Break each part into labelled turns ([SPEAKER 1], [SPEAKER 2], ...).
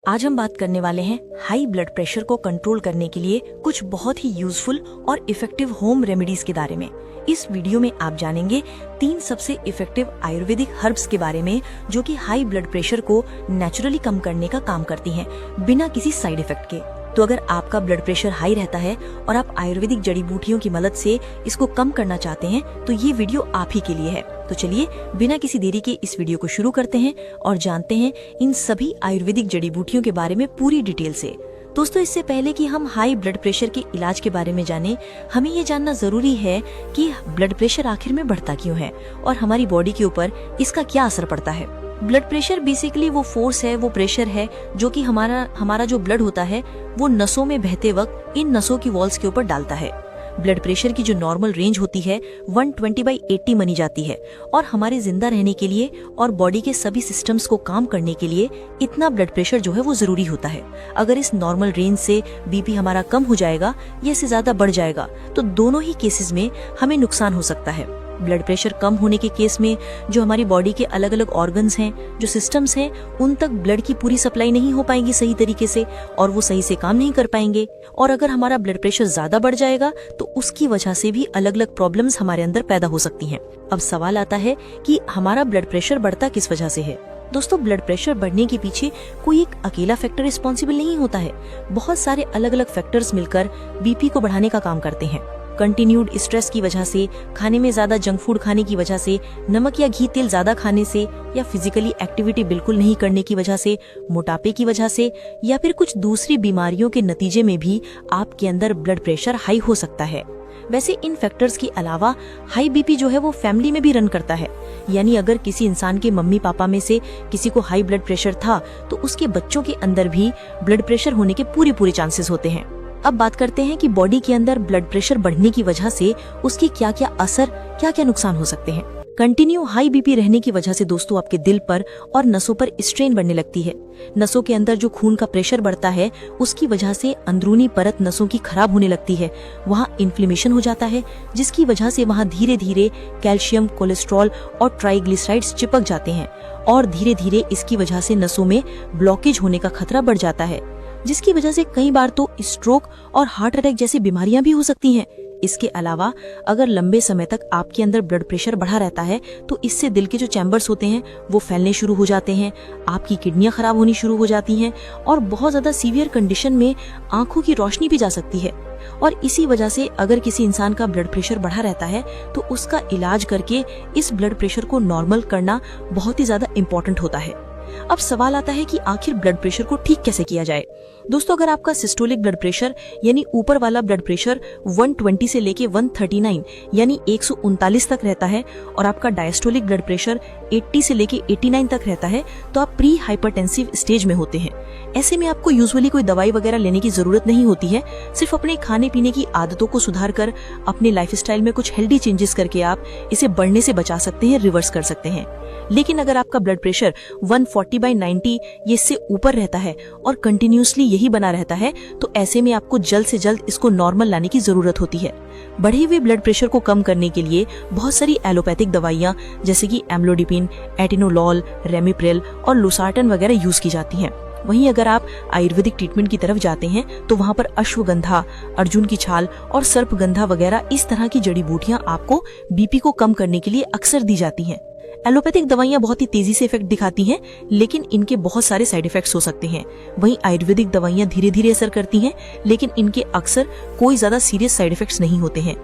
[SPEAKER 1] आज हम बात करने वाले हैं हाई ब्लड प्रेशर को कंट्रोल करने के लिए कुछ बहुत ही यूजफुल और इफेक्टिव होम रेमेडीज के बारे में। इस वीडियो में आप जानेंगे 3 सबसे इफेक्टिव आयुर्वेदिक हर्ब्स के बारे में जो कि हाई ब्लड प्रेशर को नेचुरली कम करने का काम करती हैं बिना किसी साइड इफेक्ट के। तो अगर आपका ब्लड प्रेशर हाई रहता है और आप आयुर्वेदिक जड़ी बूटियों की मदद से इसको कम करना चाहते हैं तो ये वीडियो आप ही के लिए है। तो चलिए बिना किसी देरी के इस वीडियो को शुरू करते हैं और जानते हैं इन सभी आयुर्वेदिक जड़ी बूटियों के बारे में पूरी डिटेल से। दोस्तों, इससे पहले कि हम हाई ब्लड प्रेशर के इलाज के बारे में जानें, हमें ये जानना जरूरी है कि ब्लड प्रेशर आखिर में बढ़ता क्यों है और हमारी बॉडी के ऊपर इसका क्या असर पड़ता है। ब्लड प्रेशर बेसिकली वो फोर्स है, वो प्रेशर है जो कि हमारा जो ब्लड होता है वो नसों में बहते वक्त इन नसों की वॉल्स के ऊपर डालता है। ब्लड प्रेशर की जो नॉर्मल रेंज होती है 120/80 मानी जाती है और हमारे जिंदा रहने के लिए और बॉडी के सभी सिस्टम्स को काम करने के लिए इतना ब्लड प्रेशर जो है वो जरूरी होता है। अगर इस नॉर्मल रेंज से बीपी हमारा कम हो जाएगा या इससे ज्यादा बढ़ जाएगा तो दोनों ही केसेस में हमें नुकसान हो सकता है। ब्लड प्रेशर कम होने के केस में जो हमारी बॉडी के अलग अलग ऑर्गन्स हैं, जो सिस्टम्स हैं, उन तक ब्लड की पूरी सप्लाई नहीं हो पाएगी सही तरीके से और वो सही से काम नहीं कर पाएंगे। और अगर हमारा ब्लड प्रेशर ज्यादा बढ़ जाएगा तो उसकी वजह से भी अलग अलग प्रॉब्लम्स हमारे अंदर पैदा हो सकती हैं। अब सवाल आता है कि हमारा ब्लड प्रेशर बढ़ता किस वजह से है। दोस्तों, ब्लड प्रेशर बढ़ने के पीछे कोई एक अकेला फैक्टर रिस्पॉन्सिबल नहीं होता है। बहुत सारे अलग अलग फैक्टर्स मिलकर बीपी को बढ़ाने का काम करते हैं। कंटिन्यूड स्ट्रेस की वजह से, खाने में ज्यादा जंक फूड खाने की वजह से, नमक या घी तेल ज्यादा खाने से, या फिजिकली एक्टिविटी बिल्कुल नहीं करने की वजह से, मोटापे की वजह से, या फिर कुछ दूसरी बीमारियों के नतीजे में भी आपके अंदर ब्लड प्रेशर हाई हो सकता है। वैसे इन फैक्टर्स के अलावा हाई बीपी जो है वो फैमिली में भी रन करता है। यानी अगर किसी इंसान के मम्मी पापा में से किसी को हाई ब्लड प्रेशर था तो उसके बच्चों के अंदर भी ब्लड प्रेशर होने के पूरे चांसेस होते हैं। अब बात करते हैं कि बॉडी के अंदर ब्लड प्रेशर बढ़ने की वजह से उसके क्या क्या असर, क्या क्या नुकसान हो सकते हैं। कंटिन्यू हाई बीपी रहने की वजह से दोस्तों आपके दिल पर और नसों पर स्ट्रेन बढ़ने लगती है। नसों के अंदर जो खून का प्रेशर बढ़ता है उसकी वजह से अंदरूनी परत नसों की खराब होने लगती है। वहाँ इन्फ्लेमेशन हो जाता है जिसकी वजह से वहाँ धीरे धीरे कैल्शियम, कोलेस्ट्रॉल और ट्राइग्लिसराइड्स चिपक जाते हैं और धीरे धीरे इसकी वजह से नसों में ब्लॉकेज होने का खतरा बढ़ जाता है, जिसकी वजह से कई बार तो स्ट्रोक और हार्ट अटैक जैसी बीमारियां भी हो सकती हैं। इसके अलावा अगर लंबे समय तक आपके अंदर ब्लड प्रेशर बढ़ा रहता है तो इससे दिल के जो चैम्बर्स होते हैं वो फैलने शुरू हो जाते हैं, आपकी किडनियां खराब होनी शुरू हो जाती हैं और बहुत ज्यादा सीवियर कंडीशन में आंखों की रोशनी भी जा सकती है। और इसी वजह से अगर किसी इंसान का ब्लड प्रेशर बढ़ा रहता है तो उसका इलाज करके इस ब्लड प्रेशर को नॉर्मल करना बहुत ही ज्यादा इम्पोर्टेंट होता है। अब सवाल आता है कि आखिर ब्लड प्रेशर को ठीक कैसे किया जाए। दोस्तों, अगर आपका सिस्टोलिक ब्लड प्रेशर यानी ऊपर वाला ब्लड प्रेशर 120 से लेके 139 यानी 139 तक रहता है और आपका डायस्टोलिक ब्लड प्रेशर 80 से लेके 89 तक रहता है तो आप प्री हाइपरटेंसिव स्टेज में होते हैं। ऐसे में आपको यूजुअली कोई दवाई वगैरह लेने की जरूरत नहीं होती है। सिर्फ अपने खाने पीने की आदतों को सुधार कर, अपने लाइफस्टाइल में कुछ हेल्दी चेंजेस करके आप इसे बढ़ने से बचा सकते हैं, रिवर्स कर सकते हैं। लेकिन अगर आपका ब्लड प्रेशर 140/90 ये इससे ऊपर रहता है और कंटिन्यूसली यही बना रहता है तो ऐसे में आपको जल्द से जल्द इसको नॉर्मल लाने की जरूरत होती है। बढ़े हुए ब्लड प्रेशर को कम करने के लिए बहुत सारी एलोपैथिक दवाइयां जैसे कि एम्लोडिपिन, एटिनोलॉल, रेमिप्रिल और लोसार्टन वगैरह यूज की जाती हैं। वहीं अगर आप आयुर्वेदिक ट्रीटमेंट की तरफ जाते हैं तो वहाँ पर अश्वगंधा, अर्जुन की छाल और सर्पगंधा वगैरह इस तरह की जड़ी बूटियां आपको बीपी को कम करने के लिए अक्सर दी जाती हैं। एलोपैथिक दवाइयां बहुत ही तेजी से इफेक्ट दिखाती हैं लेकिन इनके बहुत सारे साइड इफेक्ट्स हो सकते हैं। वहीं आयुर्वेदिक दवाइयां धीरे धीरे असर करती हैं लेकिन इनके अक्सर कोई ज्यादा सीरियस साइड इफेक्ट्स नहीं होते हैं।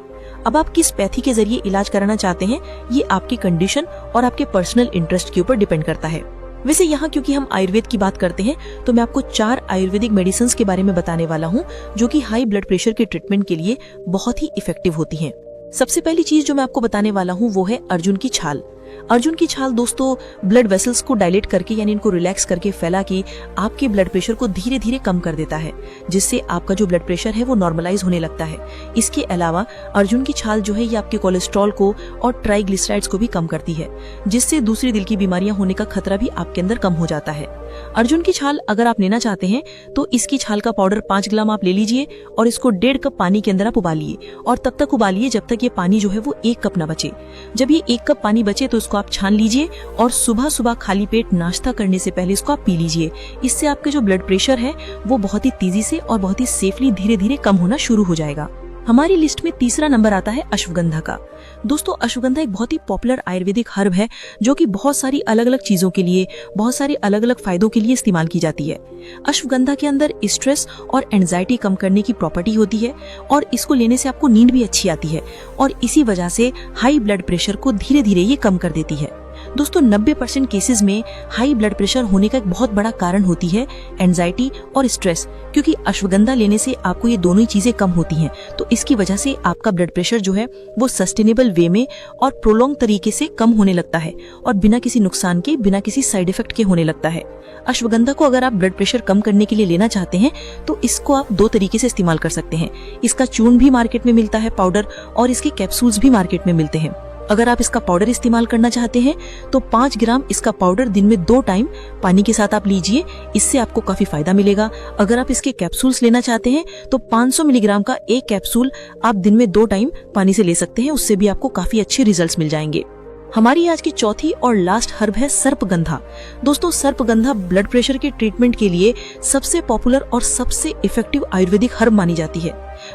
[SPEAKER 1] अब आप किस पैथी के जरिए इलाज कराना चाहते हैं ये आपकी कंडीशन और आपके पर्सनल इंटरेस्ट के ऊपर डिपेंड करता है। वैसे यहाँ क्योंकि हम आयुर्वेद की बात करते हैं तो मैं आपको 4 आयुर्वेदिक मेडिसिन के बारे में बताने वाला हूँ जो कि हाई ब्लड प्रेशर के ट्रीटमेंट के लिए बहुत ही इफेक्टिव होती हैं। सबसे पहली चीज जो मैं आपको बताने वाला हूँ वो है अर्जुन की छाल। अर्जुन की छाल दोस्तों ब्लड वेसल्स को डायलेट करके यानी इनको रिलैक्स करके फैला के आपके ब्लड प्रेशर को धीरे धीरे कम कर देता है, जिससे आपका जो ब्लड प्रेशर है वो नॉर्मलाइज होने लगता है। इसके अलावा अर्जुन की छाल जो है ये आपके कोलेस्ट्रॉल को और ट्राइग्लिसराइड्स को भी कम करती है, जिससे दूसरी दिल की बीमारियां होने का खतरा भी आपके अंदर कम हो जाता है। अर्जुन की छाल अगर आप लेना चाहते हैं तो इसकी छाल का पाउडर 5 ग्राम आप ले लीजिए और इसको 1.5 कप पानी के अंदर आप उबालिए और तब तक उबालिए जब तक ये पानी जो है वो 1 कप ना बचे। जब ये 1 कप पानी बचे तो इसको आप छान लीजिए और सुबह सुबह खाली पेट नाश्ता करने से पहले इसको आप पी लीजिए। इससे आपके जो ब्लड प्रेशर है वो बहुत ही तेजी से और बहुत ही सेफली धीरे धीरे कम होना शुरू हो जाएगा। हमारी लिस्ट में तीसरा नंबर आता है अश्वगंधा का। दोस्तों, अश्वगंधा एक बहुत ही पॉपुलर आयुर्वेदिक हर्ब है जो कि बहुत सारी अलग अलग चीजों के लिए, बहुत सारे अलग अलग फायदों के लिए इस्तेमाल की जाती है। अश्वगंधा के अंदर स्ट्रेस और एंजाइटी कम करने की प्रॉपर्टी होती है और इसको लेने से आपको नींद भी अच्छी आती है और इसी वजह से हाई ब्लड प्रेशर को धीरे धीरे ये कम कर देती है। दोस्तों, 90% केसेस में हाई ब्लड प्रेशर होने का एक बहुत बड़ा कारण होती है एंजाइटी और स्ट्रेस, क्योंकि अश्वगंधा लेने से आपको ये दोनों ही चीजें कम होती हैं। तो इसकी वजह से आपका ब्लड प्रेशर जो है वो सस्टेनेबल वे में और प्रोलॉन्ग तरीके से कम होने लगता है और बिना किसी नुकसान के, बिना किसी साइड इफेक्ट के होने लगता है। अश्वगंधा को अगर आप ब्लड प्रेशर कम करने के लिए लेना चाहते हैं तो इसको आप 2 तरीके से इस्तेमाल कर सकते हैं। इसका चूर्ण भी मार्केट में मिलता है, पाउडर, और इसके कैप्सूल्स भी मार्केट में मिलते हैं। अगर आप इसका पाउडर इस्तेमाल करना चाहते हैं तो 5 ग्राम इसका पाउडर दिन में 2 टाइम पानी के साथ आप लीजिए, इससे आपको काफी फायदा मिलेगा। अगर आप इसके कैप्सूल्स लेना चाहते हैं तो 500 मिलीग्राम का एक कैप्सूल आप दिन में 2 टाइम पानी से ले सकते हैं, उससे भी आपको काफी अच्छे रिजल्ट्स मिल जाएंगे। हमारी आज की चौथी और लास्ट हर्ब है सर्पगंधा। दोस्तों, सर्पगंधा ब्लड प्रेशर के ट्रीटमेंट के लिए सबसे पॉपुलर और सबसे इफेक्टिव आयुर्वेदिक हर्ब मानी जाती है।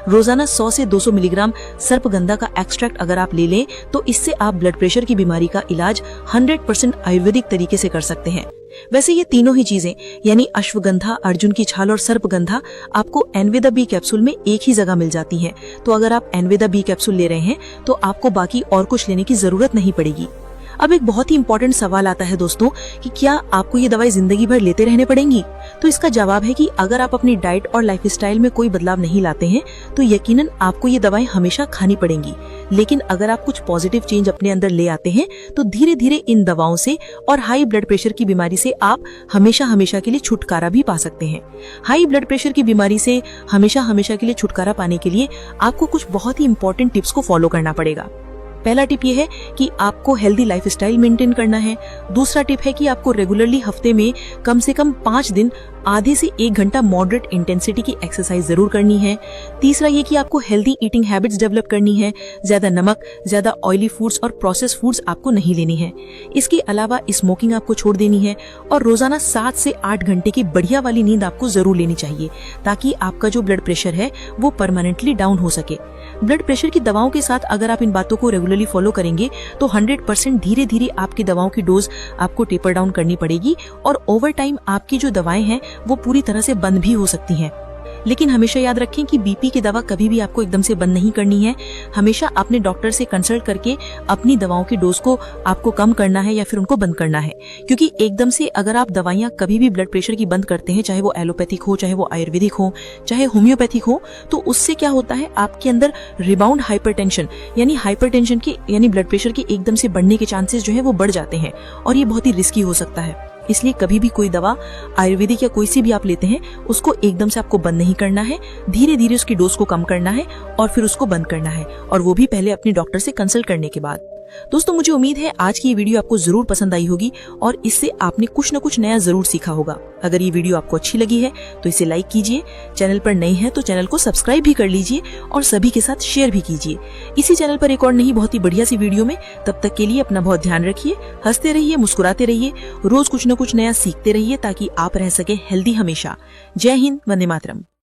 [SPEAKER 1] रोजाना 100 से 200 मिलीग्राम सर्पगंधा का एक्सट्रैक्ट अगर आप ले लें तो इससे आप ब्लड प्रेशर की बीमारी का इलाज 100% आयुर्वेदिक तरीके से कर सकते हैं। वैसे ये तीनों ही चीजें यानी अश्वगंधा, अर्जुन की छाल और सर्पगंधा आपको एनवेदा बी कैप्सूल में एक ही जगह मिल जाती हैं। तो अगर आप एनवेदा बी कैप्सूल ले रहे हैं तो आपको बाकी और कुछ लेने की जरूरत नहीं पड़ेगी। अब एक बहुत ही इंपॉर्टेंट सवाल आता है दोस्तों कि क्या आपको ये दवाई जिंदगी भर लेते रहने पड़ेंगी? तो इसका जवाब है कि अगर आप अपनी डाइट और लाइफस्टाइल में कोई बदलाव नहीं लाते हैं तो यकीनन आपको ये दवाई हमेशा खानी पड़ेंगी। लेकिन अगर आप कुछ पॉजिटिव चेंज अपने अंदर ले आते हैं तो धीरे धीरे इन दवाओं से और हाई ब्लड प्रेशर की बीमारी से आप हमेशा हमेशा के लिए छुटकारा भी पा सकते हैं। हाई ब्लड प्रेशर की बीमारी से हमेशा हमेशा के लिए छुटकारा पाने के लिए आपको कुछ बहुत ही इंपॉर्टेंट टिप्स को फॉलो करना पड़ेगा। पहला टिप ये है कि आपको हेल्दी लाइफस्टाइल मेंटेन करना है। दूसरा टिप है कि आपको रेगुलरली हफ्ते में कम से कम 5 दिन आधे से 1 घंटा मॉडरेट इंटेंसिटी की एक्सरसाइज जरूर करनी है। तीसरा ये कि आपको हेल्दी ईटिंग हैबिट्स डेवलप करनी है। ज्यादा नमक, ज्यादा ऑयली फूड्स और प्रोसेस्ड फूड्स आपको नहीं लेनी है। इसके अलावा स्मोकिंग आपको छोड़ देनी है और रोजाना 7 से 8 घंटे की बढ़िया वाली नींद आपको जरूर लेनी चाहिए ताकि आपका जो ब्लड प्रेशर है वो परमानेंटली डाउन हो सके। ब्लड प्रेशर की दवाओं के साथ अगर आप इन बातों को रेगुलरली फॉलो करेंगे तो 100% धीरे धीरे आपकी दवाओं की डोज आपको टेपर डाउन करनी पड़ेगी और ओवर टाइम आपकी जो दवाएं हैं वो पूरी तरह से बंद भी हो सकती हैं। लेकिन हमेशा याद रखें कि बीपी की दवा कभी भी आपको एकदम से बंद नहीं करनी है। हमेशा अपने डॉक्टर से कंसल्ट करके अपनी दवाओं की डोज को आपको कम करना है या फिर उनको बंद करना है, क्योंकि एकदम से अगर आप दवाइयां कभी भी ब्लड प्रेशर की बंद करते हैं, चाहे वो एलोपैथिक हो, चाहे वो आयुर्वेदिक हो, चाहे होम्योपैथिक हो, तो उससे क्या होता है आपके अंदर रिबाउंड हाइपरटेंशन यानी ब्लड प्रेशर के एकदम से बढ़ने के चांसेस जो है वो बढ़ जाते हैं और ये बहुत ही रिस्की हो सकता है। इसलिए कभी भी कोई दवा आयुर्वेदिक या कोई सी भी आप लेते हैं उसको एकदम से आपको बंद नहीं करना है, धीरे धीरे उसकी डोज को कम करना है और फिर उसको बंद करना है, और वो भी पहले अपने डॉक्टर से कंसल्ट करने के बाद। दोस्तों, मुझे उम्मीद है आज की ये वीडियो आपको जरूर पसंद आई होगी और इससे आपने कुछ न कुछ नया जरूर सीखा होगा। अगर ये वीडियो आपको अच्छी लगी है तो इसे लाइक कीजिए, चैनल पर नए हैं तो चैनल को सब्सक्राइब भी कर लीजिए और सभी के साथ शेयर भी कीजिए। इसी चैनल पर एक और नई बहुत ही बढ़िया सी वीडियो में, तब तक के लिए अपना बहुत ध्यान रखिए, हंसते रहिए, मुस्कुराते रहिए, रोज कुछ न कुछ नया सीखते रहिए ताकि आप रह सके हेल्दी हमेशा। जय हिंद, वंदे मातरम।